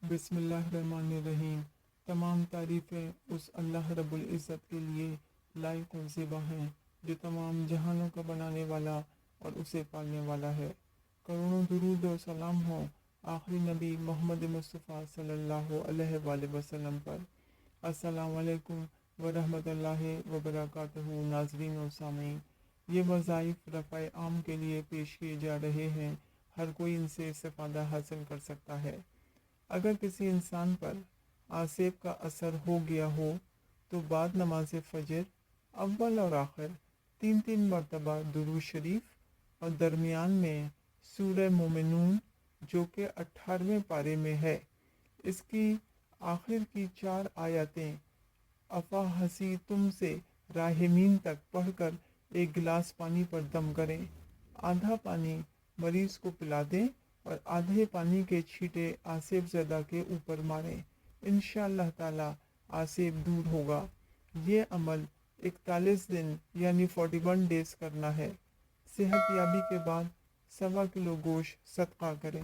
بسم اللہ الرحمن الرحیم۔ تمام تعریفیں اس اللہ رب العزت کے لیے لائق و زیبا ہیں جو تمام جہانوں کا بنانے والا اور اسے پالنے والا ہے۔ کروڑوں درود و سلام ہو آخری نبی محمد مصطفیٰ صلی اللہ علیہ وآلہ وسلم پر۔ السلام علیکم ورحمۃ اللہ وبرکاتہ۔ ناظرین و سامعین، یہ وظائف رفع عام کے لیے پیش کیے جا رہے ہیں، ہر کوئی ان سے استفادہ حاصل کر سکتا ہے۔ اگر کسی انسان پر آسیب کا اثر ہو گیا ہو تو بعد نماز فجر اول اور آخر 3 مرتبہ درود شریف اور درمیان میں سورہ مومنون جو کہ 18ویں پارے میں ہے، اس کی آخر کی 4 آیاتیں افا ہسی تم سے راحمین تک پڑھ کر ایک گلاس پانی پر دم کریں۔ آدھا پانی مریض کو پلا دیں اور آدھے پانی کے چھینٹے آسیب زدہ کے اوپر ماریں۔ انشاءاللہ تعالی آسیب دور ہوگا۔ یہ عمل 41 دن یعنی 41 ڈیز کرنا ہے۔ صحت یابی کے بعد 1.25 کلو گوشت صدقہ کریں۔